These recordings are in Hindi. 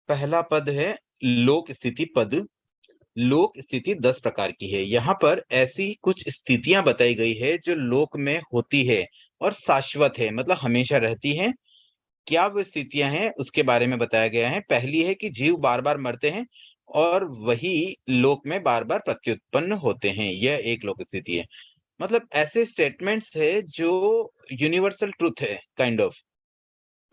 पहला पद है लोक स्थिति पद। लोक स्थिति 10 प्रकार की है। यहाँ पर ऐसी कुछ स्थितियां बताई गई है जो लोक में होती है और शाश्वत है, मतलब हमेशा रहती हैं। क्या वो स्थितियां हैं उसके बारे में बताया गया है। पहली है कि जीव बार बार मरते हैं और वही लोक में बार बार प्रत्युत्पन्न होते हैं, यह एक लोक स्थिति है। मतलब ऐसे स्टेटमेंट्स है जो यूनिवर्सल ट्रूथ है काइंड ऑफ।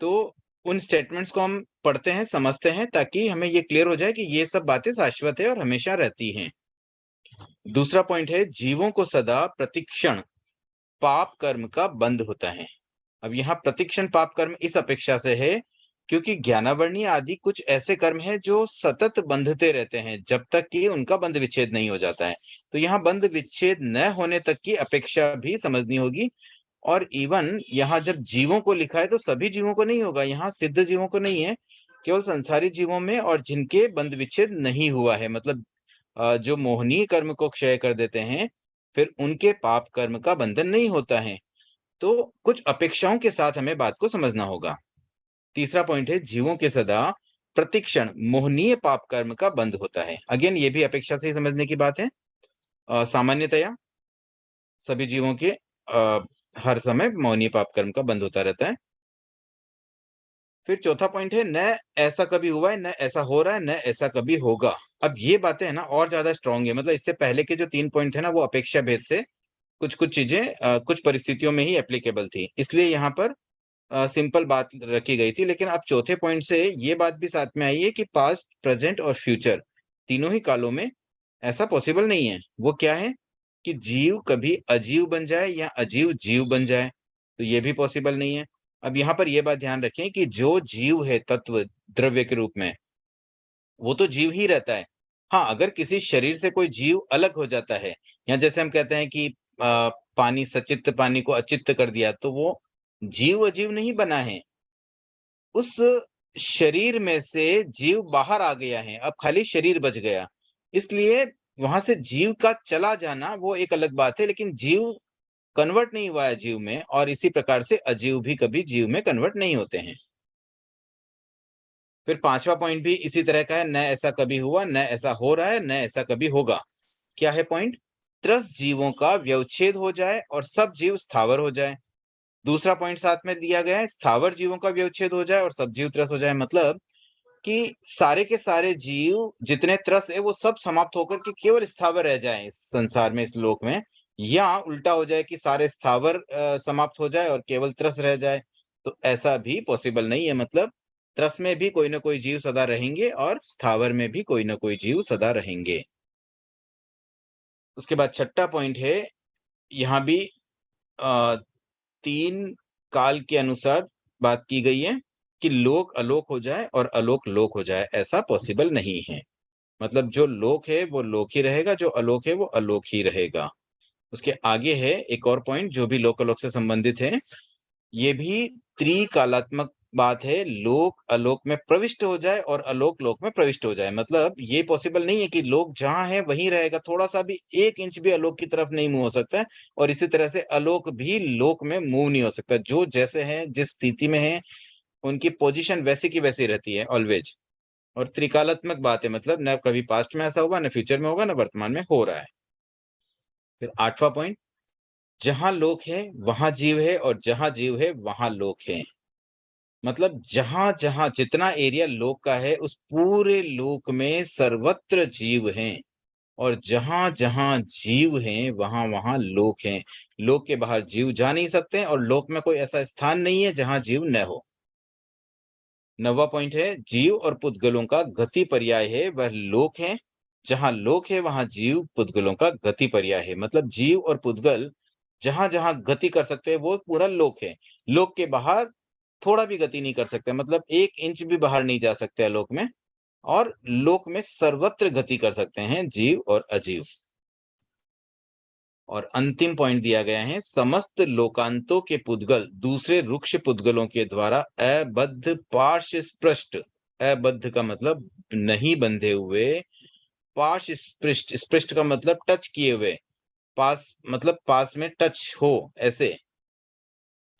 तो उन स्टेटमेंट्स को हम पढ़ते हैं, समझते हैं, ताकि हमें ये क्लियर हो जाए कि ये सब बातें शाश्वत है और हमेशा रहती हैं। दूसरा पॉइंट है जीवों को सदा प्रतिक्षण पाप कर्म का बंध होता है। अब यहाँ प्रतिक्षण पाप कर्म इस अपेक्षा से है क्योंकि ज्ञानावरणीय आदि कुछ ऐसे कर्म हैं जो सतत बंधते रहते हैं जब तक कि उनका बंध विच्छेद नहीं हो जाता है। तो यहाँ बंध विच्छेद न होने तक की अपेक्षा भी समझनी होगी। और इवन यहाँ जब जीवों को लिखा है तो सभी जीवों को नहीं होगा, यहाँ सिद्ध जीवों को नहीं है, केवल संसारी जीवों में और जिनके बंध विच्छेद नहीं हुआ है, मतलब जो मोहनीय कर्म को क्षय कर देते हैं फिर उनके पाप कर्म का बंधन नहीं होता है। तो कुछ अपेक्षाओं के साथ हमें बात को समझना होगा। तीसरा पॉइंट है जीवों के सदा प्रतिक्षण मोहनीय पाप कर्म का बंध होता है। अगेन ये भी अपेक्षा से ही समझने की बात है। सामान्यतया सभी जीवों के हर समय मोहनीय पाप कर्म का बंध होता रहता है। फिर चौथा पॉइंट है न ऐसा कभी हुआ है, न ऐसा हो रहा है, न ऐसा कभी होगा। अब ये बातें है ना और ज्यादा स्ट्रांग है, मतलब इससे पहले के जो 3 पॉइंट है ना वो अपेक्षा भेद से कुछ कुछ चीजें कुछ परिस्थितियों में ही एप्लीकेबल थी, इसलिए यहाँ पर सिंपल बात रखी गई थी। लेकिन अब चौथे पॉइंट से ये बात भी साथ में आई है कि पास्ट, प्रेजेंट और फ्यूचर तीनों ही कालों में ऐसा पॉसिबल नहीं है। वो क्या है कि जीव कभी अजीव बन जाए या अजीव जीव बन जाए, तो ये भी पॉसिबल नहीं है। अब यहाँ पर यह बात ध्यान रखें कि जो जीव है तत्व द्रव्य के रूप में, वो तो जीव ही रहता है। हाँ, अगर किसी शरीर से कोई जीव अलग हो जाता है, या जैसे हम कहते हैं कि पानी सचित्त पानी को अचित्त कर दिया, तो वो जीव अजीव नहीं बना है। उस शरीर में से जीव बाहर आ गया है, अब खाली शरीर बच गया। इसलिए वहां से जीव का चला जाना वो एक अलग बात है, लेकिन जीव कन्वर्ट नहीं हुआ है जीव में, और इसी प्रकार से अजीव भी कभी जीव में कन्वर्ट नहीं होते हैं। फिर पांचवा पॉइंट भी इसी तरह का है, न ऐसा कभी हुआ, न ऐसा हो रहा है, न ऐसा कभी होगा। क्या है पॉइंट? त्रस्त जीवों का व्यवच्छेद हो जाए और सब जीव स्थावर हो जाए। दूसरा पॉइंट साथ में दिया गया है, स्थावर जीवों का व्यवच्छेद हो जाए और सब जीव त्रस्त हो जाए। मतलब कि सारे के सारे जीव जितने त्रस्त है वो सब समाप्त होकर के केवल स्थावर रह जाएं इस संसार में, इस लोक में। या उल्टा हो जाए कि सारे स्थावर समाप्त हो जाए और केवल त्रस्त रह जाए, तो ऐसा भी पॉसिबल नहीं है। मतलब त्रस्त में भी कोई ना कोई जीव सदा रहेंगे और स्थावर में भी कोई ना कोई जीव सदा रहेंगे। उसके बाद छठा पॉइंट है, यहाँ भी 3 काल के अनुसार बात की गई है कि लोक अलोक हो जाए और अलोक लोक हो जाए, ऐसा पॉसिबल नहीं है। मतलब जो लोक है वो लोक ही रहेगा, जो अलोक है वो अलोक ही रहेगा। उसके आगे है एक और पॉइंट जो भी लोक अलोक से संबंधित है, ये भी त्रिकालात्मक बात है। लोक अलोक में प्रविष्ट हो जाए और अलोक लोक में प्रविष्ट हो जाए। मतलब ये पॉसिबल नहीं है कि लोक जहां है वहीं रहेगा, थोड़ा सा भी 1 इंच भी अलोक की तरफ नहीं मूव हो सकता है, और इसी तरह से अलोक भी लोक में मूव नहीं हो सकता। जो जैसे हैं, जिस स्थिति में है, उनकी पोजीशन वैसी की वैसी रहती है ऑलवेज। और त्रिकालात्मक बात है, मतलब न कभी पास्ट में ऐसा होगा, न फ्यूचर में होगा, न वर्तमान में हो रहा है। फिर आठवां पॉइंट, जहां लोक है वहां जीव है और जहां जीव है वहां लोक है। मतलब जहां जहां जितना एरिया लोक का है उस पूरे लोक में सर्वत्र जीव हैं, और जहां जहां जीव हैं वहां वहां लोक हैं। लोक के बाहर जीव जा नहीं सकते और लोक में कोई ऐसा स्थान नहीं है जहां जीव न हो। नौवां पॉइंट है, जीव और पुद्गलों का गति पर्याय है वह लोक है। जहां लोक है वहां जीव पुद्गलों का गति पर्याय है। मतलब जीव और पुद्गल जहां जहां गति कर सकते हैं वो पूरा लोक है। लोक के बाहर थोड़ा भी गति नहीं कर सकते, मतलब 1 इंच भी बाहर नहीं जा सकते लोक में। और लोक में सर्वत्र गति कर सकते हैं जीव और अजीव। और अंतिम पॉइंट दिया गया है, समस्त लोकांतों के पुद्गल दूसरे रुक्ष पुद्गलों के द्वारा अबद्ध पार्श्व स्पृष्ट। अबद्ध का मतलब नहीं बंधे हुए, पार्श्व स्पृष्ट, स्पृष्ट का मतलब टच किए हुए, पास मतलब पास में टच हो ऐसे,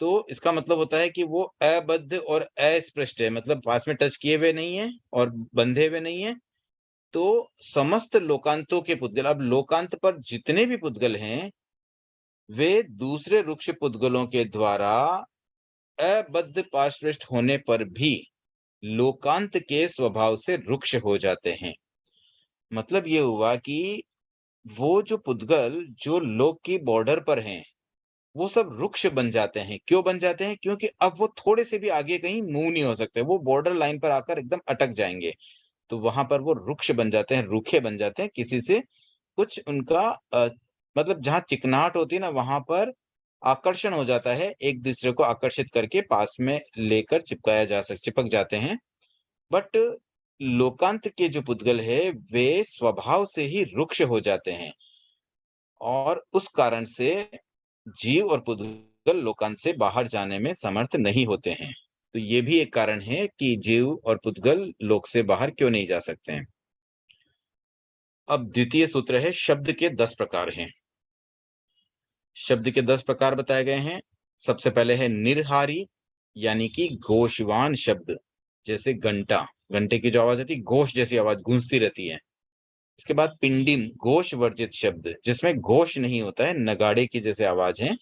तो इसका मतलब होता है कि वो अबद्ध और अस्पृष्ट है, मतलब पास में टच किए हुए नहीं है और बंधे हुए नहीं है। तो समस्त लोकांतों के पुद्गल, अब लोकांत पर जितने भी पुद्गल हैं, वे दूसरे रुक्ष पुद्गलों के द्वारा अबद्ध पाशपृष्ठ होने पर भी लोकांत के स्वभाव से रुक्ष हो जाते हैं। मतलब ये हुआ कि वो जो पुद्गल जो लोक की बॉर्डर पर हैं, वो सब रुक्ष बन जाते हैं। क्यों बन जाते हैं? क्योंकि अब वो थोड़े से भी आगे कहीं मूव नहीं हो सकते, वो बॉर्डर लाइन पर आकर एकदम अटक जाएंगे। तो वहां पर वो रुक्ष बन जाते हैं, रूखे बन जाते हैं, किसी से कुछ उनका मतलब जहाँ चिकनाहट होती है ना, वहां पर आकर्षण हो जाता है, एक दूसरे को आकर्षित करके पास में लेकर चिपक जाते हैं। बट लोकांत के जो पुद्गल है, वे स्वभाव से ही रुक्ष हो जाते हैं और उस कारण से जीव और पुद्गल लोकांत से बाहर जाने में समर्थ नहीं होते हैं। तो ये भी एक कारण है कि जीव और पुद्गल लोक से बाहर क्यों नहीं जा सकते हैं। अब द्वितीय सूत्र है, शब्द के 10 प्रकार हैं। शब्द के 10 प्रकार बताए गए हैं। सबसे पहले है निर्हारी, यानी कि घोषवान शब्द, जैसे घंटा, घंटे की जो आवाज आती है, घोष जैसी आवाज गूंजती रहती है। इसके बाद पिंडिम, घोष वर्जित शब्द, जिसमें घोष नहीं होता है, नगाड़े की जैसे आवाज है।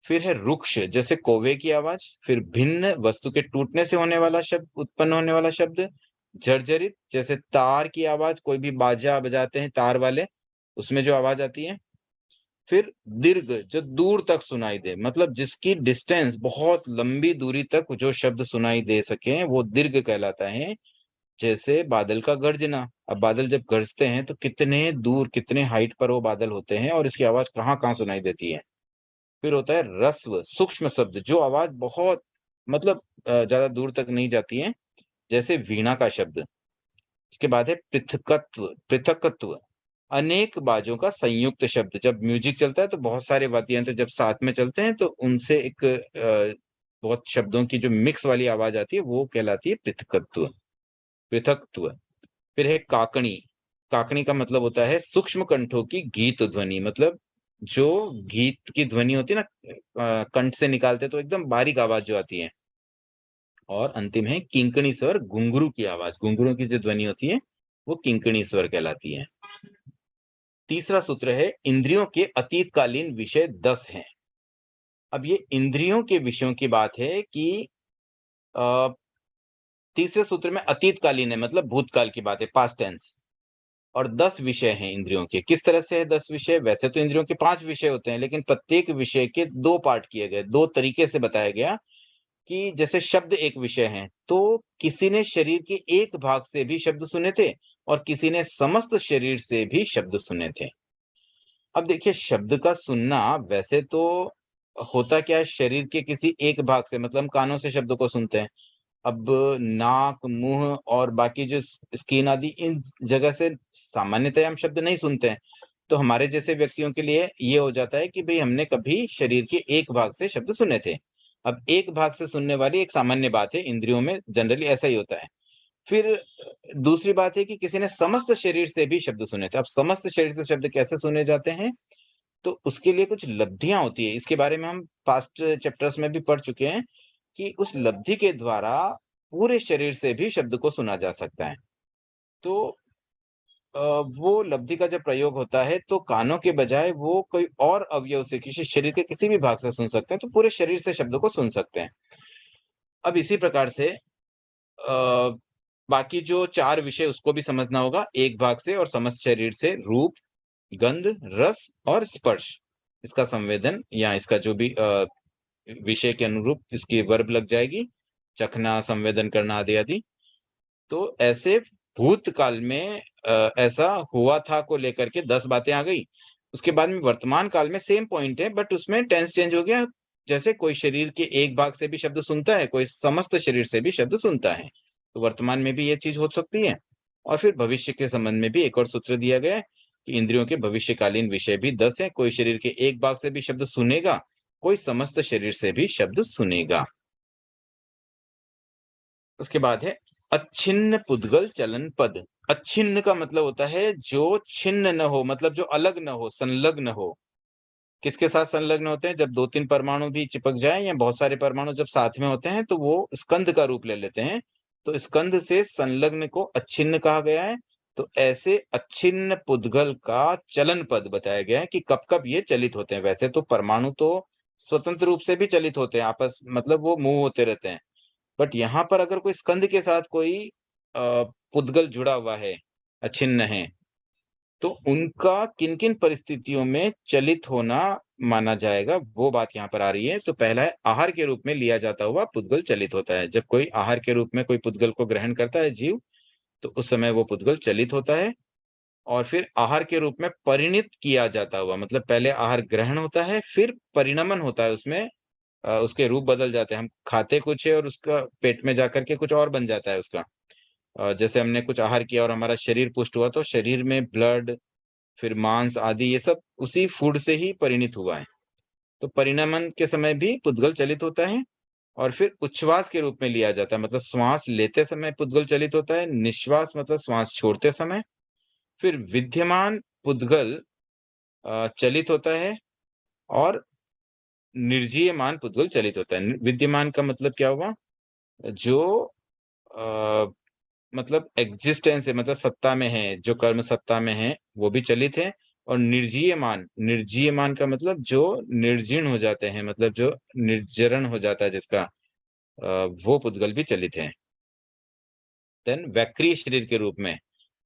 फिर है रुक्ष, जैसे कौवे की आवाज। फिर भिन्न, वस्तु के टूटने से होने वाला शब्द, उत्पन्न होने वाला शब्द। जर्जरित, जैसे तार की आवाज, कोई भी बाजा बजाते हैं तार वाले, उसमें जो आवाज आती है। फिर दीर्घ, जो दूर तक सुनाई दे, मतलब जिसकी डिस्टेंस बहुत लंबी दूरी तक जो शब्द सुनाई दे सके, वो दीर्घ कहलाता है। जैसे बादल का गर्जना, अब बादल जब गरजते हैं तो कितने दूर, कितने हाइट पर वो बादल होते हैं और इसकी आवाज कहाँ कहाँ सुनाई देती है। फिर होता है रस्व, सूक्ष्म शब्द, जो आवाज बहुत मतलब ज्यादा दूर तक नहीं जाती है, जैसे वीणा का शब्द। इसके बाद है पृथकत्व, पृथकत्व, अनेक बाजों का संयुक्त शब्द। जब म्यूजिक चलता है तो बहुत सारे वाद्य यंत्र जब साथ में चलते हैं तो उनसे एक बहुत शब्दों की जो मिक्स वाली आवाज आती है, वो कहलाती है पृथकत्व, पृथकत्व। फिर है काकणी, काकणी का मतलब होता है सूक्ष्म कंठों की गीत ध्वनि, मतलब जो गीत की ध्वनि होती है ना, कंठ से निकालते तो एकदम बारीक आवाज जो आती है। और अंतिम है किंकणी स्वर, घुंघरू की आवाज, घुंघरू की जो ध्वनि होती है वो किंकणी स्वर कहलाती है। तीसरा सूत्र है, इंद्रियों के अतीतकालीन विषय 10 हैं। अब ये इंद्रियों के विषयों की बात है कि अ, तीसरे सूत्र में अतीतकालीन है, मतलब भूतकाल की बात है, पास्ट टेंस। और 10 विषय हैं इंद्रियों के। किस तरह से है 10 विषय? वैसे तो इंद्रियों के 5 विषय होते हैं, लेकिन प्रत्येक विषय के 2 पार्ट किए गए, 2 तरीके से बताया गया। कि जैसे शब्द एक विषय है, तो किसी ने शरीर के एक भाग से भी शब्द सुने थे और किसी ने समस्त शरीर से भी शब्द सुने थे। अब देखिए, शब्द का सुनना वैसे तो होता क्या है, शरीर के किसी एक भाग से, मतलब हम कानों से शब्दों को सुनते हैं। अब नाक, मुंह और बाकी जो स्किन आदि, इन जगह से सामान्यतः हम शब्द नहीं सुनते हैं। तो हमारे जैसे व्यक्तियों के लिए ये हो जाता है कि भाई हमने कभी शरीर के एक भाग से शब्द सुने थे। अब एक भाग से सुनने वाली एक सामान्य बात है, इंद्रियों में जनरली ऐसा ही होता है। फिर दूसरी बात है कि किसी ने समस्त शरीर से भी शब्द सुने थे। अब समस्त शरीर से शब्द कैसे सुने जाते हैं? तो उसके लिए कुछ लब्धियां होती है, इसके बारे में हम पास्ट चैप्टर्स में भी पढ़ चुके हैं कि उस लब्धि के द्वारा पूरे शरीर से भी शब्द को सुना जा सकता है। तो वो लब्धि का जब प्रयोग होता है तो कानों के बजाय वो कोई और अवयव से, किसी शरीर के किसी भी भाग से सुन सकते हैं, तो पूरे शरीर से शब्द को सुन सकते हैं। अब इसी प्रकार से बाकी जो 4 विषय उसको भी समझना होगा, एक भाग से और समस्त शरीर से रूप, गंध, रस और स्पर्श, इसका संवेदन या इसका जो भी विषय के अनुरूप इसकी वर्ब लग जाएगी, चखना, संवेदन करना आदि आदि। तो ऐसे भूतकाल में ऐसा हुआ था को लेकर के 10 बातें आ गई। उसके बाद में वर्तमान काल में सेम पॉइंट है, बट उसमें टेंस चेंज हो गया। जैसे कोई शरीर के एक भाग से भी शब्द सुनता है, कोई समस्त शरीर से भी शब्द सुनता है। तो वर्तमान में भी ये चीज हो सकती है। और फिर भविष्य के संबंध में भी एक और सूत्र दिया गया है कि इंद्रियों के भविष्यकालीन विषय भी 10 है। कोई शरीर के एक भाग से भी शब्द सुनेगा, कोई समस्त शरीर से भी शब्द सुनेगा। उसके बाद है अच्छिन्न पुद्गल चलन पद। अच्छिन्न का मतलब होता है जो छिन्न न हो, मतलब जो अलग न हो, संलग्न हो। किसके साथ संलग्न होते हैं? जब 2-3 परमाणु भी चिपक जाए या बहुत सारे परमाणु जब साथ में होते हैं तो वो स्कंध का रूप ले लेते हैं। तो स्कंध से संलग्न को अच्छिन्न कहा गया है। तो ऐसे अच्छिन्न पुद्गल का चलन पद बताया गया है कि कब-कब ये चलित होते हैं। वैसे तो परमाणु तो स्वतंत्र रूप से भी चलित होते हैं, आपस मतलब वो मूव होते रहते हैं। बट यहाँ पर अगर कोई स्कंध के साथ कोई पुद्गल जुड़ा हुआ है, अछिन्न है, तो उनका किन-किन परिस्थितियों में चलित होना माना जाएगा, वो बात यहाँ पर आ रही है। तो पहला है आहार के रूप में लिया जाता हुआ पुद्गल चलित होता है। जब कोई आहार के रूप में कोई पुद्गल को ग्रहण करता है जीव, तो उस समय वो पुद्गल चलित होता है। और फिर आहार के रूप में परिणित किया जाता हुआ, मतलब पहले आहार ग्रहण होता है, फिर परिणमन होता है उसमें, उसके रूप बदल जाते हैं। हम खाते कुछ है और उसका पेट में जाकर के कुछ और बन जाता है उसका। जैसे हमने कुछ आहार किया और हमारा शरीर पुष्ट हुआ, तो शरीर में ब्लड, फिर मांस आदि ये सब उसी फूड से ही परिणित हुआ है। तो परिणमन के समय भी पुद्गल चलित होता है। और फिर उच्छ्वास के रूप में लिया जाता है, मतलब श्वास लेते समय पुद्गल चलित होता है, निश्वास मतलब श्वास छोड़ते समय। फिर विद्यमान पुद्गल चलित होता है और निर्जीयमान पुद्गल चलित होता है। विद्यमान का मतलब क्या हुआ? जो अ, मतलब एग्जिस्टेंस है, मतलब सत्ता में है, जो कर्म सत्ता में है, वो भी चलित है। और निर्जीयमान, निर्जीयमान का मतलब जो निर्जीर्ण हो जाते हैं, मतलब जो निर्जरण हो जाता है जिसका, वो पुद्गल भी चलित है। देन वैक्रिय शरीर के रूप में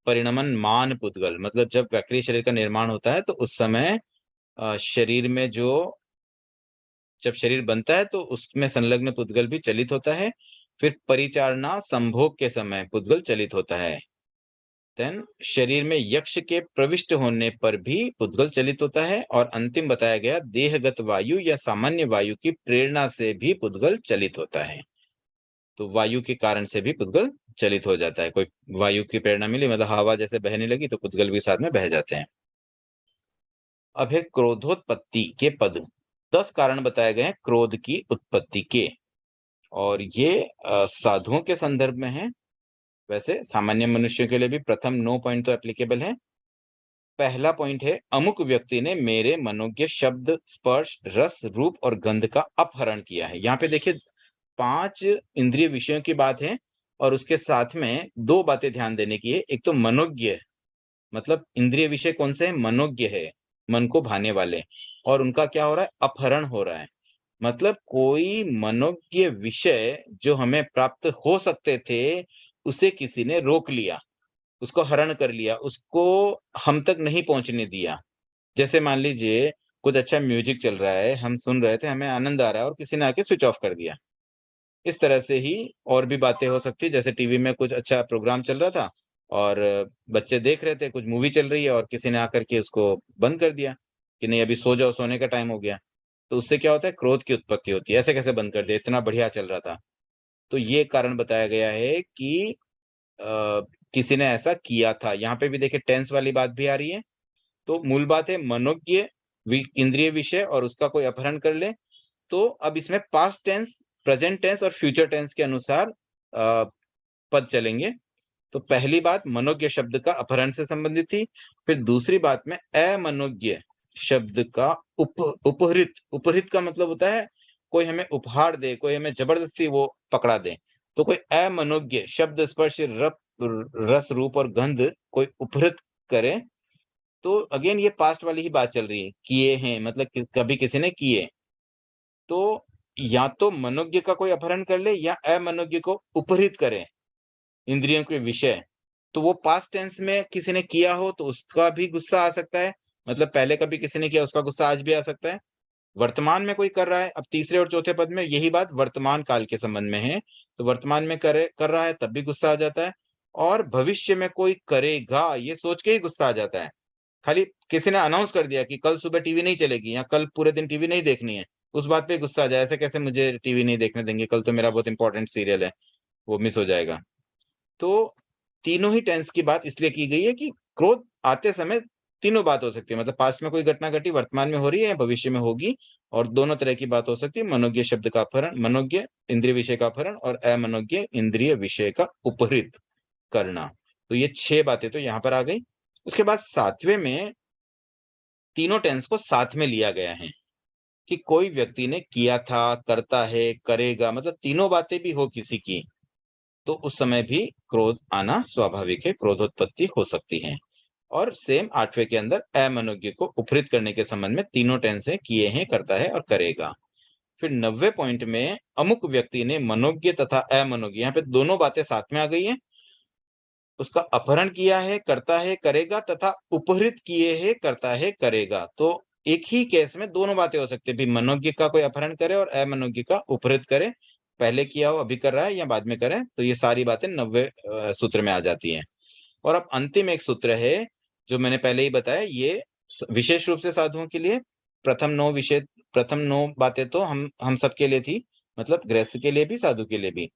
परिणमन मान पुद्गल, मतलब जब वैक्रिय शरीर का निर्माण होता है तो उस समय शरीर में जो जब शरीर बनता है तो उसमें संलग्न पुद्गल भी चलित होता है। फिर परिचारणा संभोग के समय पुद्गल चलित होता है। देन शरीर में यक्ष के प्रविष्ट होने पर भी पुद्गल चलित होता है। और अंतिम बताया गया देहगत वायु या सामान्य वायु की प्रेरणा से भी पुद्गल चलित होता है। तो वायु के कारण से भी पुद्गल चलित हो जाता है। कोई वायु की प्रेरणा मिली, मतलब हवा जैसे बहने लगी तो पुद्गल भी साथ में बह जाते हैं। अब है क्रोधोत्पत्ति के पद। 10 कारण बताए गए हैं क्रोध की उत्पत्ति के, और ये साधुओं के संदर्भ में है। वैसे सामान्य मनुष्यों के लिए भी प्रथम 9 पॉइंट तो एप्लीकेबल है। पहला पॉइंट है, अमुक व्यक्ति ने मेरे मनोज्ञ शब्द, स्पर्श, रस, रूप और गंध का अपहरण किया है। यहाँ पे देखिए 5 इंद्रिय विषयों की बात है और उसके साथ में 2 बातें ध्यान देने की है। एक तो मनोज्ञ, मतलब इंद्रिय विषय कौन से हैं? मनोज्ञ है, मन को भाने वाले। और उनका क्या हो रहा है? अपहरण हो रहा है। मतलब कोई मनोज्ञ विषय जो हमें प्राप्त हो सकते थे, उसे किसी ने रोक लिया, उसको हरण कर लिया, उसको हम तक नहीं पहुँचने दिया। जैसे मान लीजिए कुछ अच्छा म्यूजिक चल रहा है, हम सुन रहे थे, हमें आनंद आ रहा है और किसी ने आके स्विच ऑफ कर दिया। इस तरह से ही और भी बातें हो सकती है। जैसे टीवी में कुछ अच्छा प्रोग्राम चल रहा था और बच्चे देख रहे थे, कुछ मूवी चल रही है और किसी ने आकर के उसको बंद कर दिया कि नहीं अभी सो जाओ, सोने का टाइम हो गया। तो उससे क्या होता है? क्रोध की उत्पत्ति होती है। ऐसे कैसे बंद कर दिया? इतना बढ़िया चल रहा था। तो ये कारण बताया गया है कि किसी ने ऐसा किया था। यहाँ पे भी देखिए टेंस वाली बात भी आ रही है। तो मूल बात है मनोज्ञ इंद्रिय विषय और उसका कोई अपहरण कर ले। तो अब इसमें पास्ट टेंस, प्रेजेंट टेंस और फ्यूचर टेंस के अनुसार पद चलेंगे। तो पहली बात मनोज्ञ शब्द का अपहरण से संबंधित थी। फिर दूसरी बात में अमनोज्ञ शब्द का उपहृत, उपहृत का मतलब होता है कोई हमें उपहार दे, कोई हमें जबरदस्ती वो पकड़ा दे। तो कोई अमनोज्ञ शब्द, स्पर्श, रस, रूप और गंध कोई उपहृत करे, तो अगेन ये पास्ट वाली ही बात चल रही है, किए हैं मतलब कभी किसी ने किए। तो या तो मनोज्ञ का कोई अपहरण कर ले या अमनोज्ञ को उपहृत करे इंद्रियों के विषय। तो वो पास्ट टेंस में किसी ने किया हो तो उसका भी गुस्सा आ सकता है, मतलब पहले कभी किसी ने किया उसका गुस्सा आज भी आ सकता है। वर्तमान में कोई कर रहा है, अब तीसरे और चौथे पद में यही बात वर्तमान काल के संबंध में है, तो वर्तमान में कर रहा है तब भी गुस्सा आ जाता है। और भविष्य में कोई करेगा ये सोच के ही गुस्सा आ जाता है। खाली किसी ने अनाउंस कर दिया कि कल सुबह टीवी नहीं चलेगी या कल पूरे दिन टीवी नहीं देखनी है, उस बात पे गुस्सा आ जाए, ऐसे कैसे मुझे टीवी नहीं देखने देंगे, कल तो मेरा बहुत इंपॉर्टेंट सीरियल है, वो मिस हो जाएगा। तो तीनों ही टेंस की बात इसलिए की गई है कि क्रोध आते समय तीनों बात हो सकती है, मतलब पास्ट में कोई घटना घटी, वर्तमान में हो रही है या भविष्य में होगी। और दोनों तरह की बात हो सकती है। मनोज्ञ शब्द का अपहरण, मनोज्ञ इंद्रिय विषय का अपहरण और अमनोज्ञ इंद्रिय विषय का उपहृत करना। तो ये 6 बातें तो यहाँ पर आ गई। उसके बाद 7वें में तीनों टेंस को साथ में लिया गया है कि कोई व्यक्ति ने किया था, करता है, करेगा, मतलब तीनों बातें भी हो किसी की, तो उस समय भी क्रोध आना स्वाभाविक है, क्रोधोत्पत्ति हो सकती है। और सेम 8वें के अंदर अमनोज्ञ को उपहृत करने के संबंध में तीनों टेंस है, किए हैं, करता है और करेगा। फिर 90वें पॉइंट में अमुक व्यक्ति ने मनोज्ञ तथा अमनोज्ञ, यहाँ पे दोनों बातें साथ में आ गई हैं। उसका अपहरण किया है, करता है, करेगा, तथा उपहृत किए है, करता है, करेगा। तो एक ही केस में दोनों बातें हो सकती है, भी मनोज्ञ का कोई अपहरण करे और अमनोज्ञ का उपहृत करे, पहले किया हो, अभी कर रहा है या बाद में करे, तो ये सारी बातें 90वें सूत्र में आ जाती हैं। और अब अंतिम एक सूत्र है जो मैंने पहले ही बताया, ये विशेष रूप से साधुओं के लिए। प्रथम 9 बातें तो हम सबके लिए थी, मतलब गृहस्थ के लिए भी, साधु के लिए भी।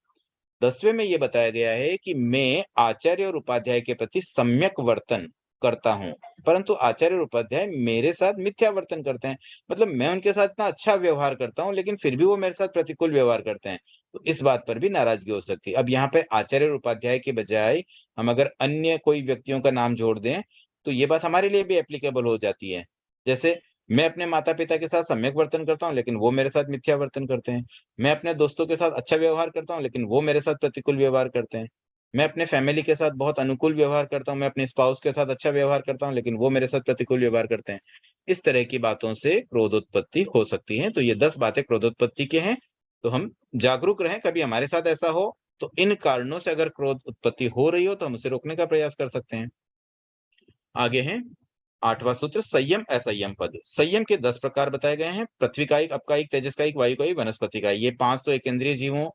10वें में ये बताया गया है कि मैं आचार्य और उपाध्याय के प्रति सम्यक वर्तन करता हूँ, परंतु आचार्य और उपाध्याय मेरे साथ मिथ्या वर्तन करते हैं। मतलब मैं उनके साथ इतना अच्छा व्यवहार करता हूँ, लेकिन फिर भी वो मेरे साथ प्रतिकूल व्यवहार करते हैं, तो इस बात पर भी नाराजगी हो सकती है। अब यहाँ पे आचार्य और उपाध्याय के बजाय हम अगर अन्य कोई व्यक्तियों का नाम जोड़ दें, तो ये बात हमारे लिए भी एप्लीकेबल हो जाती है। जैसे मैं अपने माता-पिता के साथ सम्यक वर्तन करता हूँ, लेकिन वो मेरे साथ मिथ्या वर्तन करते हैं। मैं अपने दोस्तों के साथ अच्छा व्यवहार करता हूँ, लेकिन वो मेरे साथ प्रतिकूल व्यवहार करते हैं। मैं अपने फैमिली के साथ बहुत अनुकूल व्यवहार करता हूँ, मैं अपने स्पाउस के साथ अच्छा व्यवहार करता हूँ, लेकिन वो मेरे साथ प्रतिकूल व्यवहार करते हैं। इस तरह की बातों से क्रोधोत्पत्ति हो सकती है। तो ये 10 बातें क्रोधोत्पत्ति के हैं, तो हम जागरूक रहें, कभी हमारे साथ ऐसा हो, तो इन कारणों से अगर क्रोध उत्पत्ति हो रही हो, तो हम उसे रोकने का प्रयास कर सकते हैं। आगे है 8वां सूत्र, संयम असंयम पद। संयम के 10 प्रकार बताए गए हैं, पृथ्वी कायिक, अपकायिक, तेजस कायिक, वायु कायिक, वनस्पति कायिक। ये 5 तो एकेंद्रीय जीवों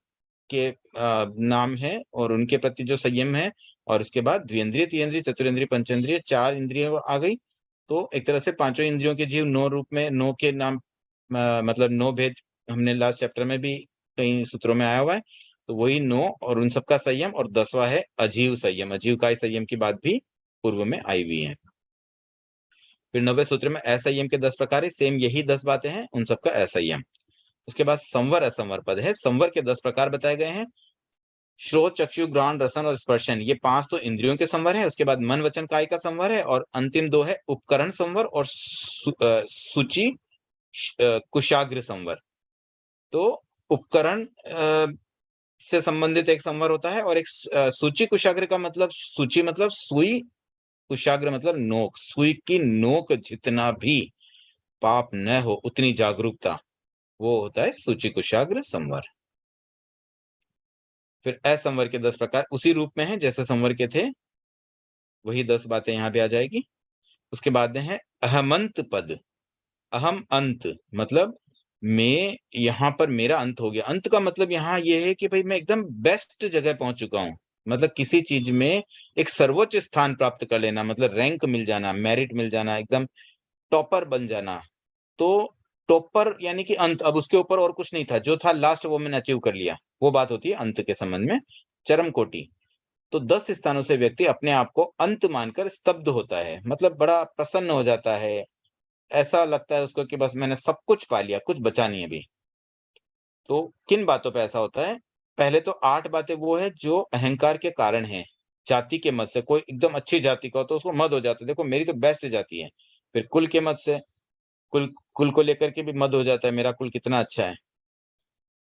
के नाम है और उनके प्रति जो संयम है, और उसके बाद द्विन्द्रिय, त्रिइंद्रिय, चतुरिंद्रिय, पंचेंद्रिय, 4 इंद्रियां आ गई। तो एक तरह से पांचों इंद्रियों के जीव 9 रूप में, 9 के नाम, मतलब 9 भेद हमने लास्ट चैप्टर में भी कई सूत्रों में आया हुआ है, तो वही 9 और उन सबका संयम, और 10वां है अजीव संयम। अजीव काय संयम की बात भी पूर्व में आई हुई है। फिर 90वें सूत्र में असंयम के 10 प्रकार है, सेम यही 10 बातें हैं, उन सबका असंयम। उसके बाद संवर असंवर पद है, संवर के 10 प्रकार बताए गए हैं, श्रोत, चक्षु, घ्राण, रसन और स्पर्शन। ये 5 तो इंद्रियों के संवर है। उसके बाद मन, वचन, काय का संवर है, और अंतिम 2 है उपकरण संवर और सूचि कुशाग्र संवर। तो उपकरण से संबंधित एक संवर होता है, और एक सूचि कुशाग्र का मतलब, सूचि मतलब सुई, कुशाग्र मतलब नोक। सुई की नोक जितना भी पाप न हो, उतनी जागरूकता, वो होता है सूचि कुशाग्र संवर। फिर असंवर के 10 प्रकार उसी रूप में है जैसे संवर के थे, वही 10 बातें यहाँ भी आ जाएगी। उसके बाद में है अहमंत पद। अहम अंत मतलब मैं, यहाँ पर मेरा अंत हो गया। अंत का मतलब यहाँ ये है कि भाई मैं एकदम बेस्ट जगह पहुंच चुका हूँ, मतलब किसी चीज में एक सर्वोच्च स्थान प्राप्त कर लेना, मतलब रैंक मिल जाना, मेरिट मिल जाना, एकदम टॉपर बन जाना। तो टॉपर यानी कि अंत, अब उसके ऊपर और कुछ नहीं था, जो था लास्ट वो मैंने अचीव कर लिया, वो बात होती है अंत के संबंध में, चरम कोटि। तो 10 स्थानों से व्यक्ति अपने आप को अंत मानकर स्तब्ध होता है, मतलब बड़ा प्रसन्न हो जाता है, ऐसा लगता है उसको कि बस मैंने सब कुछ पा लिया, कुछ बचा नहीं अभी। तो किन बातों पे ऐसा होता है? पहले तो 8 बातें वो है जो अहंकार के कारण हैं। जाति के मत से, कोई एकदम अच्छी जाति का हो तो उसको मद हो जाता है, देखो मेरी तो बेस्ट जाति है। फिर कुल के मत से, कुल कुल को लेकर के भी मद हो जाता है, मेरा कुल कितना अच्छा है।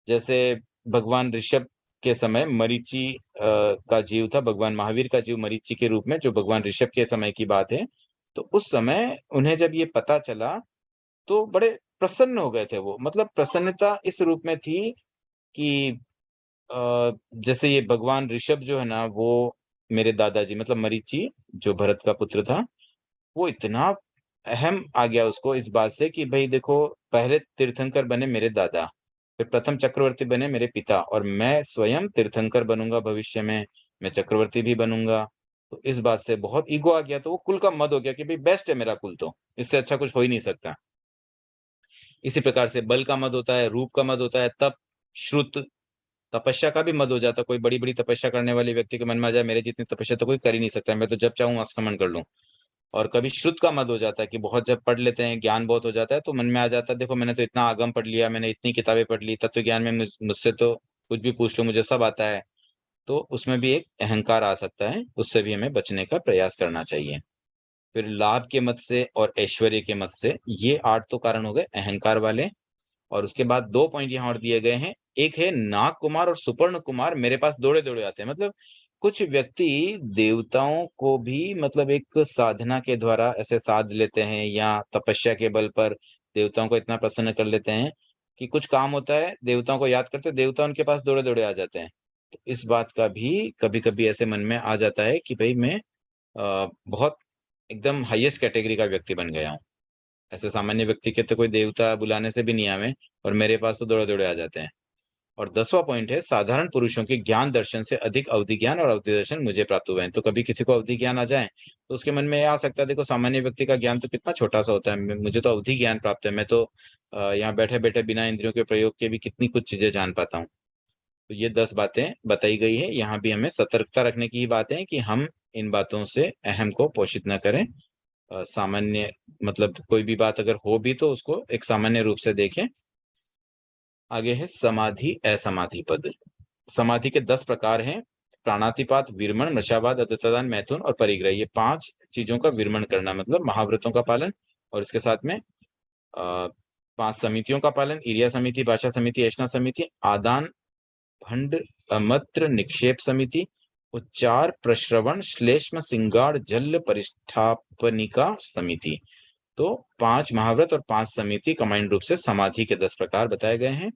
जैसे भगवान ऋषभ के समय मरीचि का जीव था, भगवान महावीर का जीव मरीचि के रूप में, जो भगवान ऋषभ के समय की बात है। तो उस समय उन्हें जब ये पता चला, तो बड़े प्रसन्न हो गए थे वो। मतलब प्रसन्नता इस रूप में थी कि जैसे ये भगवान ऋषभ जो है ना, वो मेरे दादाजी मतलब मरीचि, जो भरत का पुत्र था, वो इतना अहम आ गया उसको इस बात से कि भई देखो, पहले तीर्थंकर बने मेरे दादा, फिर प्रथम चक्रवर्ती बने मेरे पिता, और मैं स्वयं तीर्थंकर बनूँगा भविष्य में, मैं चक्रवर्ती भी बनूँगा। तो इस बात से बहुत ईगो आ गया, तो वो कुल का मद हो गया कि भई बेस्ट है मेरा कुल तो, इससे अच्छा कुछ हो ही नहीं सकता। इसी प्रकार से बल का मद होता है, रूप का मद होता है, तप, श्रुत, तपस्या का भी मद हो जाता है। कोई बड़ी-बड़ी तपस्या करने वाले व्यक्ति के मन में आ जाए, मेरे जितनी तपस्या तो कोई कर ही नहीं सकता, मैं तो जब चाहूँ आक्रमण कर लूँ। और कभी श्रुत का मद हो जाता है कि बहुत जब पढ़ लेते हैं, ज्ञान बहुत हो जाता है, तो मन में आ जाता है, देखो मैंने तो इतना आगम पढ़ लिया, मैंने इतनी किताबें पढ़ ली, तत्व ज्ञान में मुझसे तो कुछ भी पूछ लो, मुझे सब आता है। तो उसमें भी एक अहंकार आ सकता है, उससे भी हमें बचने का प्रयास करना चाहिए। फिर लाभ के मत से और ऐश्वर्य के मत से, ये 8 तो कारण हो गए अहंकार वाले। और उसके बाद 2 पॉइंट यहाँ और दिए गए हैं। एक है नाग कुमार और सुपर्ण कुमार मेरे पास दौड़े-दौड़े आते हैं। मतलब कुछ व्यक्ति देवताओं को भी मतलब एक साधना के द्वारा ऐसे साध लेते हैं या तपस्या के बल पर देवताओं को इतना प्रसन्न कर लेते हैं कि कुछ काम होता है, देवताओं को याद करते हैं, देवता उनके पास दौड़े-दौड़े आ जाते हैं। तो इस बात का भी कभी-कभी ऐसे मन में आ जाता है कि भई मैं बहुत एकदम हाईएस्ट कैटेगरी का व्यक्ति बन गया हूँ। ऐसे सामान्य व्यक्ति के तो कोई देवता बुलाने से भी नहीं आवे और मेरे पास तो दौड़े-दौड़े आ जाते हैं। और 10वां पॉइंट है साधारण पुरुषों के ज्ञान दर्शन से अधिक अवधि ज्ञान और अवधि दर्शन मुझे प्राप्त हुए हैं। तो कभी किसी को अवधि ज्ञान आ जाए, तो उसके मन में ये आ सकता है देखो सामान्य व्यक्ति का ज्ञान तो कितना छोटा-सा होता है, मुझे तो अवधि ज्ञान प्राप्त है। मैं तो यहाँ बैठे-बैठे बिना इंद्रियों के प्रयोग के भी कितनी कुछ चीज़ें जान पाता हूँ। तो ये 10 बातें बताई गई है। यहाँ भी हमें सतर्कता रखने की ही बात है कि हम इन बातों से अहम को पोषित ना करें। सामान्य मतलब कोई भी बात अगर हो भी तो उसको एक सामान्य रूप से देखें। आगे है समाधि असमाधि पद। समाधि के 10 प्रकार हैं। प्राणातिपात, विरमण, मृषावाद, अदत्तदान, मैथुन और परिग्रह। ये 5 चीजों का विरमण करना मतलब महाव्रतों का पालन और इसके साथ में 5 समितियों का पालन, इरिया समिति, भाषा समिति, ऐष्णा समिति, आदान, भंड, अमत्र, निक्षेप समिति, उच्चार, प्रश्रवण, श्लेष्म, सिंगाड़, जल, परिष्ठापनिका समिति। तो 5 महाव्रत और 5 समिति कंबाइंड रूप से समाधि के 10 प्रकार बताए गए हैं।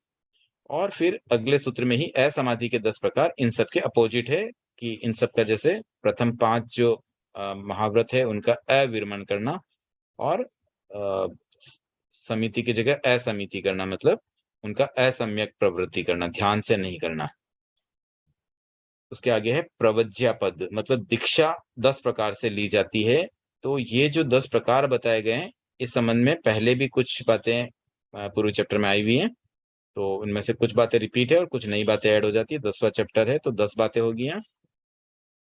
और फिर अगले सूत्र में ही असमाधि के 10 प्रकार इन सब के अपोजिट है कि इन सब का जैसे प्रथम 5 जो महाव्रत है उनका अविरमण करना और समिति की जगह असमिति करना मतलब उनका असम्यक प्रवृत्ति करना, ध्यान से नहीं करना। उसके आगे है प्रवज्या पद मतलब दीक्षा 10 प्रकार से ली जाती है। तो ये जो 10 प्रकार बताए गए हैं इस संबंध में पहले भी कुछ बातें पूर्व चैप्टर में आई हुई हैं। तो उनमें से कुछ बातें रिपीट है और कुछ नई बातें ऐड हो जाती है। 10वां चैप्टर है तो 10 बातें हो गई हैं।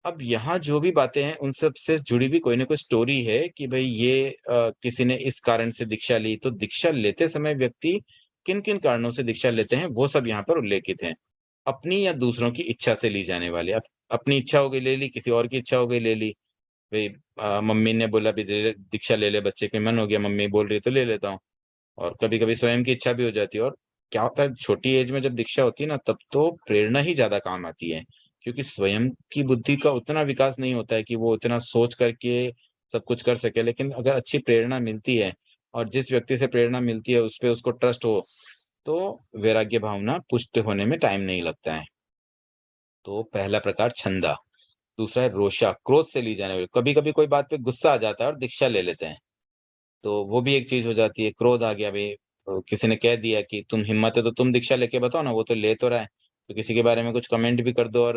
अब यहाँ जो भी बातें हैं उन सब से जुड़ी भी कोई ना कोई स्टोरी है कि भाई ये किसी ने इस कारण से दीक्षा ली। तो दीक्षा लेते समय व्यक्ति किन-किन कारणों से दीक्षा लेते हैं वो सब यहाँ पर उल्लेखित हैं। अपनी या दूसरों की इच्छा से ली जाने वाली। अब अपनी इच्छा हो गई ले ली, किसी और की इच्छा हो गई ले ली। भई मम्मी ने बोला भी दे दीक्षा ले ले, बच्चे के मन हो गया मम्मी बोल रही है तो ले लेता हूँ। और कभी-कभी स्वयं की इच्छा भी हो जाती है और क्या होता है छोटी एज में जब दीक्षा होती है ना तब तो प्रेरणा ही ज़्यादा काम आती है। क्योंकि स्वयं की बुद्धि का उतना विकास नहीं होता है कि वो उतना सोच करके सब कुछ कर सके। लेकिन अगर अच्छी प्रेरणा मिलती है और जिस व्यक्ति से प्रेरणा मिलती है उस पे उसको ट्रस्ट हो, तो वैराग्य भावना पुष्ट होने में टाइम नहीं लगता है। तो पहला प्रकार छंदा, दूसरा है रोषा, क्रोध से ली जाने वाली। कभी-कभी कोई बात पे गुस्सा आ जाता है और दीक्षा ले लेते हैं। तो वो भी एक चीज़ हो जाती है, क्रोध आ गया भई किसी ने कह दिया कि तुम हिम्मत है तो तुम दीक्षा लेके बताओ ना, वो तो ले तो रहा है। तो किसी के बारे में कुछ कमेंट भी कर दो और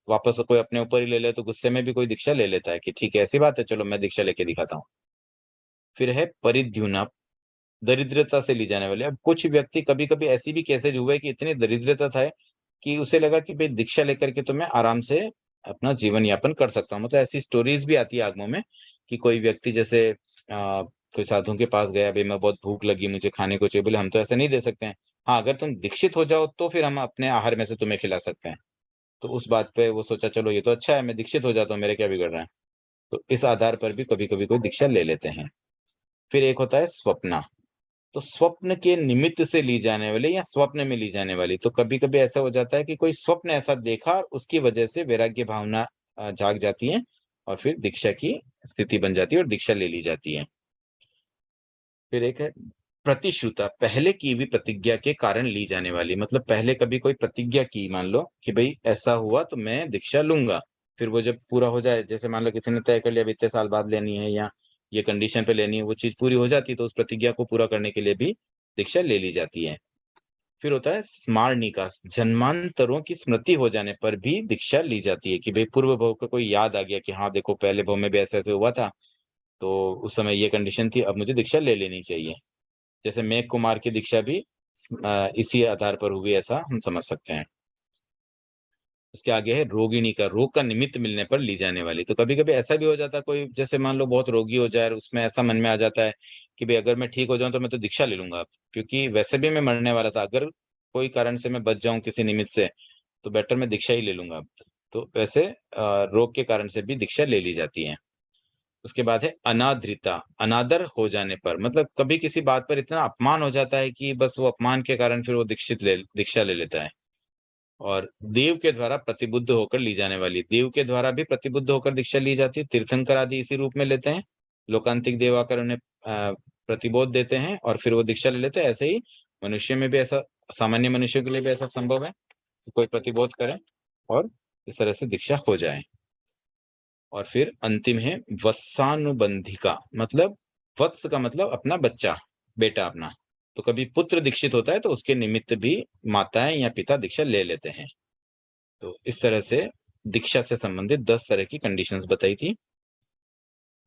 वापस कोई अपने ऊपर ही ले ले तो गुस्से में भी कोई दीक्षा ले लेता है कि ठीक है, ऐसी बात है चलो मैं दीक्षा लेके दिखाता हूँ। फिर है परिद्युना, दरिद्रता से ली जाने वाली। अब कुछ व्यक्ति कभी-कभी ऐसी भी केसेज़ हुए कि इतनी दरिद्रता था कि उसे लगा कि भई दीक्षा लेकर के तो मैं आराम से अपना जीवन यापन कर सकता हूँ। मतलब ऐसी स्टोरीज़ भी आती है आगमों में कि कोई व्यक्ति जैसे कोई साधु के पास गया, भई मैं बहुत भूख लगी, मुझे खाने को चाहिए, बोले हम तो ऐसा नहीं दे सकते हैं। हाँ, अगर तुम दीक्षित हो जाओ तो फिर हम अपने आहार में से तुम्हें खिला सकते हैं। तो उस बात पे वो सोचा चलो ये तो अच्छा है, मैं दीक्षित हो जाता हूँ, मेरे क्या बिगड़ रहा है। तो इस आधार पर भी कभी-कभी कोई दीक्षा ले लेते हैं। फिर एक होता है स्वप्ना। तो स्वप्न के निमित्त से ली जाने वाली या स्वप्न में ली जाने वाली। तो कभी-कभी ऐसा हो जाता है कि कोई स्वप्न ऐसा देखा और उसकी वजह से वैराग्य भावना जाग जाती है और फिर दीक्षा की स्थिति बन जाती है और दीक्षा ले ली जाती है। फिर एक है प्रतिश्रुता, पहले की हुई प्रतिज्ञा के कारण ली जाने वाली। मतलब पहले कभी कोई प्रतिज्ञा की मान लो कि भई ऐसा हुआ तो मैं दीक्षा लूँगा। फिर वो जब पूरा हो जाए, जैसे मान लो किसी ने तय कर लिया अभी इतने साल बाद लेनी है या ये कंडीशन पे लेनी है, वो चीज़ पूरी हो जाती है तो उस प्रतिज्ञा को पूरा करने के लिए भी दीक्षा ले ली जाती है। फिर होता है स्मारनिका, जन्मांतरों की स्मृति हो जाने पर भी दीक्षा ली जाती है कि भई पूर्व भव का कोई याद आ गया कि हाँ, देखो पहले भव में भी ऐसे-ऐसे हुआ था, तो उस समय ये कंडीशन थी, अब मुझे दीक्षा ले लेनी चाहिए। जैसे मेघ कुमार की दीक्षा भी इसी आधार पर हुई ऐसा हम समझ सकते हैं। उसके आगे है रोगिणी का, रोग का निमित्त मिलने पर ली जाने वाली। तो कभी-कभी ऐसा भी हो जाता है कोई जैसे मान लो बहुत रोगी हो जाए और उसमें ऐसा मन में आ जाता है कि भई अगर मैं ठीक हो जाऊँ तो मैं तो दीक्षा ले लूँगा अब, क्योंकि वैसे भी मैं मरने वाला था। अगर कोई कारण से मैं बच जाऊँ किसी निमित्त से, तो बेटर मैं दीक्षा ही ले लूँगा अब। तो वैसे रोग के कारण से भी दीक्षा ले ली जाती है। उसके बाद है अनादृता, अनादर हो जाने पर, मतलब कभी किसी बात पर इतना अपमान हो जाता है कि बस वो अपमान के कारण फिर वो दीक्षा ले लेता है। और देव के द्वारा प्रतिबुद्ध होकर ली जाने वाली, देव के द्वारा भी प्रतिबुद्ध होकर दीक्षा ली जाती है, तीर्थंकर आदि इसी रूप में लेते हैं। लोकांतिक देव आकर उन्हें प्रतिबोध देते हैं और फिर वो दीक्षा ले लेते हैं। ऐसे ही मनुष्य में भी ऐसा, सामान्य मनुष्यों के लिए भी ऐसा संभव है कि कोई प्रतिबोध करे और इस तरह से दीक्षा हो जाए। और फिर अंतिम है वत्सानुबंधिका, मतलब वत्स का मतलब अपना बच्चा, बेटा अपना। तो कभी पुत्र दीक्षित होता है तो उसके निमित्त भी माताएं या पिता दीक्षा ले लेते हैं। तो इस तरह से दीक्षा से संबंधित 10 तरह की कंडीशंस बताई थी।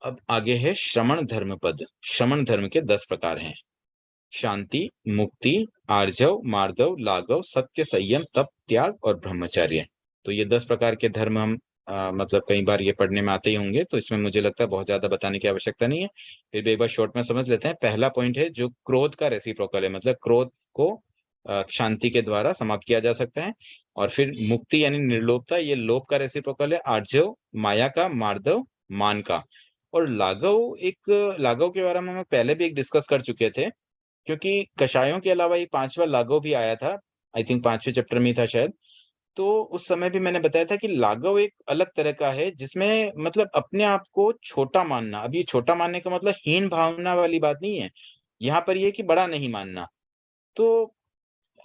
अब आगे है श्रमण धर्म पद। श्रमण धर्म के 10 प्रकार हैं। शांति, मुक्ति, आर्जव, मार्दव, लाघव, सत्य, संयम, तप, त्याग और ब्रह्मचर्य। तो ये 10 प्रकार के धर्म हम मतलब कई बार ये पढ़ने में आते ही होंगे, तो इसमें मुझे लगता है बहुत ज्यादा बताने की आवश्यकता नहीं है। फिर भी एक बार शॉर्ट में समझ लेते हैं। पहला पॉइंट है जो क्रोध का रेसिप्रोकल है, मतलब क्रोध को शांति के द्वारा समाप्त किया जा सकता है। और फिर मुक्ति यानी निर्लोभता, ये लोभ का रेसिप्रोकल है। आर्जव माया का, मार्दव मान का, और लाघव, एक लाघव के बारे में हम पहले भी एक डिस्कस कर चुके थे, क्योंकि कषायों के अलावा ये 5वां लाघव भी आया था। आई थिंक 5वें चैप्टर में था शायद। तो उस समय भी मैंने बताया था कि लाघव एक अलग तरह का है, जिसमें मतलब अपने आप को छोटा मानना। अब ये छोटा मानने का मतलब हीन भावना वाली बात नहीं है, यहाँ पर ये कि बड़ा नहीं मानना। तो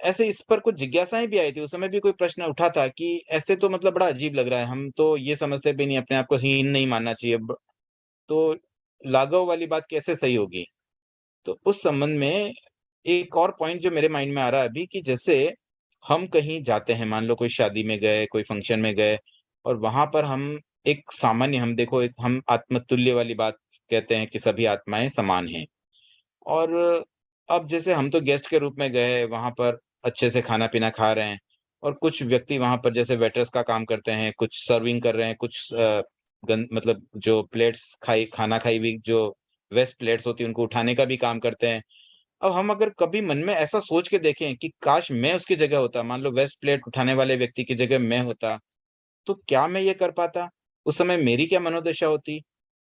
ऐसे इस पर कुछ जिज्ञासाएं भी आई थी, उस समय भी कोई प्रश्न उठा था कि ऐसे तो मतलब बड़ा अजीब लग रहा है, हम तो ये समझते भी नहीं, अपने आप को हीन नहीं मानना चाहिए। तो लाघव वाली बात कैसे सही होगी? तो उस संबंध में एक और पॉइंट जो मेरे माइंड में आ रहा है अभी, कि जैसे हम कहीं जाते हैं, मान लो कोई शादी में गए, कोई फंक्शन में गए, और वहां पर हम एक सामान्य, हम देखो एक हम आत्मतुल्य वाली बात कहते हैं कि सभी आत्माएं समान हैं। और अब जैसे हम तो गेस्ट के रूप में गए, वहां पर अच्छे से खाना पीना खा रहे हैं, और कुछ व्यक्ति वहां पर जैसे वेटर्स का काम करते हैं, कुछ सर्विंग कर रहे हैं, कुछ मतलब जो प्लेट्स खाना खाई हुई जो वेस्ट प्लेट्स होती है उनको उठाने का भी काम करते हैं। अब हम अगर कभी मन में ऐसा सोच के देखें कि काश मैं उसकी जगह होता, मान लो वेस्ट प्लेट उठाने वाले व्यक्ति की जगह मैं होता, तो क्या मैं ये कर पाता? उस समय मेरी क्या मनोदशा होती?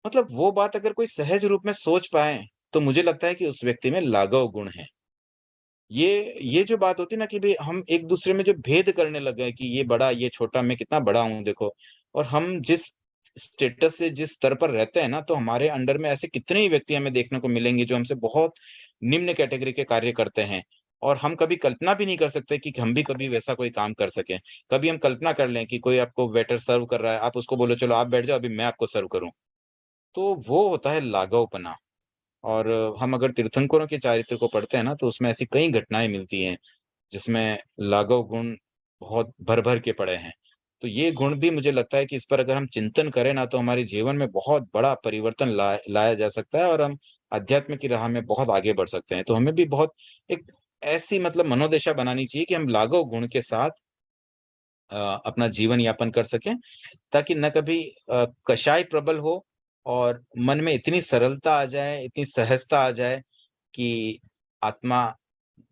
मतलब वो बात अगर कोई सहज रूप में सोच पाए, तो मुझे लगता है कि उस व्यक्ति में लाघव गुण है। ये जो बात होती है ना कि भई हम एक-दूसरे में जो भेद करने लग गए कि ये बड़ा, ये छोटा, मैं कितना बड़ा हूँ देखो। और हम जिस स्टेटस से जिस स्तर पर रहते हैं ना, तो हमारे अंडर में ऐसे कितने ही व्यक्ति हमें देखने को मिलेंगे जो हमसे बहुत निम्न कैटेगरी के कार्य करते हैं। और हम कभी कल्पना भी नहीं कर सकते कि हम भी कभी वैसा कोई काम कर सकें। कभी हम कल्पना कर लें कि कोई आपको वेटर सर्व कर रहा है, आप उसको बोलो चलो आप बैठ जाओ, अभी मैं आपको सर्व करूँ। तो वो होता है लाघवपना। और हम अगर तीर्थंकरों के चारित्र को पढ़ते हैं ना, तो उसमें ऐसी कई घटनाएँ मिलती हैं, जिसमें लाघव गुण बहुत भर-भर के पड़े हैं। तो ये गुण भी मुझे लगता है कि इस पर अगर हम चिंतन करें ना, तो हमारे जीवन में बहुत बड़ा परिवर्तन लाया जा सकता है, और हम अध्यात्म की राह में बहुत आगे बढ़ सकते हैं। तो हमें भी बहुत एक ऐसी मतलब मनोदशा बनानी चाहिए कि हम लाघव गुण के साथ अपना जीवन यापन कर सकें, ताकि न कभी कषाय प्रबल हो, और मन में इतनी सरलता आ जाए, इतनी सहजता आ जाए कि आत्मा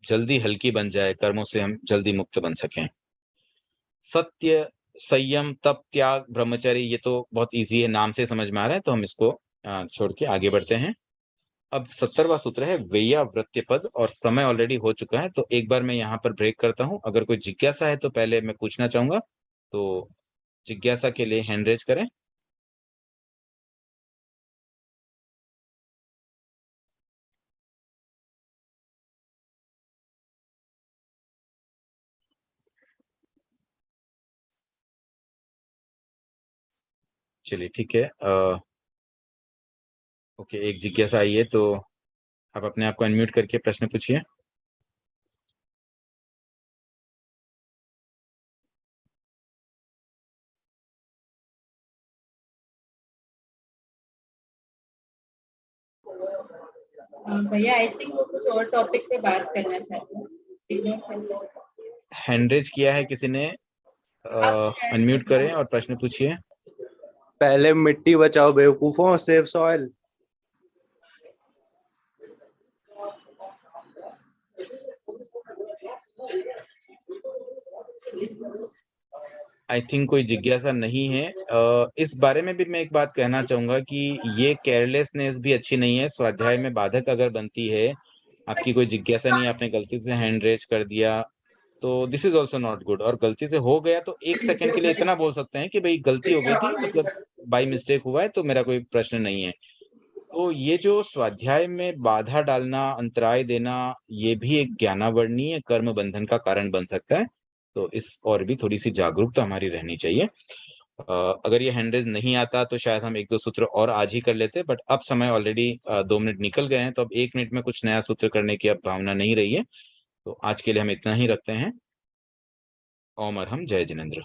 जल्दी हल्की बन जाए, कर्मों से हम जल्दी मुक्त बन सकें। सत्य, संयम, तप, त्याग, ब्रह्मचर्य, ये तो बहुत ईज़ी है, नाम से समझ में आ रहा है, तो हम इसको छोड़ के आगे बढ़ते हैं। अब 70वां सूत्र है वेयावृत्य पद, और समय ऑलरेडी हो चुका है, तो एक बार मैं यहाँ पर ब्रेक करता हूँ। अगर कोई जिज्ञासा है तो पहले मैं पूछना चाहूँगा, तो जिज्ञासा के लिए हैंड रेज़ करें। चलिए ठीक है। ओके, एक जिज्ञासा आई है, तो आप अपने आप को अनम्यूट करके प्रश्न पूछिए। भैया आई थिंक वो कुछ और टॉपिक पे बात करना चाहते हैं। हैंड रेज़ किया है किसी ने? अनम्यूट करें और प्रश्न पूछिए। पहले मिट्टी बचाओ बेवकूफों, सेव सॉइल। आई थिंक कोई जिज्ञासा नहीं है। इस बारे में भी मैं एक बात कहना चाहूंगा कि ये केयरलेसनेस भी अच्छी नहीं है। स्वाध्याय में बाधक अगर बनती है, आपकी कोई जिज्ञासा नहीं है, आपने गलती से हैंड रेज कर दिया, तो this is also not good. और गलती से हो गया तो 1 सेकंड के लिए इतना बोल सकते हैं कि भाई गलती हो गई थी, मतलब बाई मिस्टेक हुआ है, तो मेरा कोई प्रश्न नहीं है। तो ये जो स्वाध्याय में बाधा डालना, अंतराय देना, ये भी एक ज्ञानावरणीय कर्म बंधन का कारण बन सकता है। तो इस और भी थोड़ी सी जागरूकता हमारी रहनी चाहिए। अगर ये हैंडरेज नहीं आता तो शायद हम 1-2 सूत्र और आज ही कर लेते, बट अब समय ऑलरेडी 2 मिनट निकल गए हैं, तो अब 1 मिनट में कुछ नया सूत्र करने की अब भावना नहीं रही है। तो आज के लिए हम इतना ही रखते हैं। ओम अरहम, जय जिनेंद्र।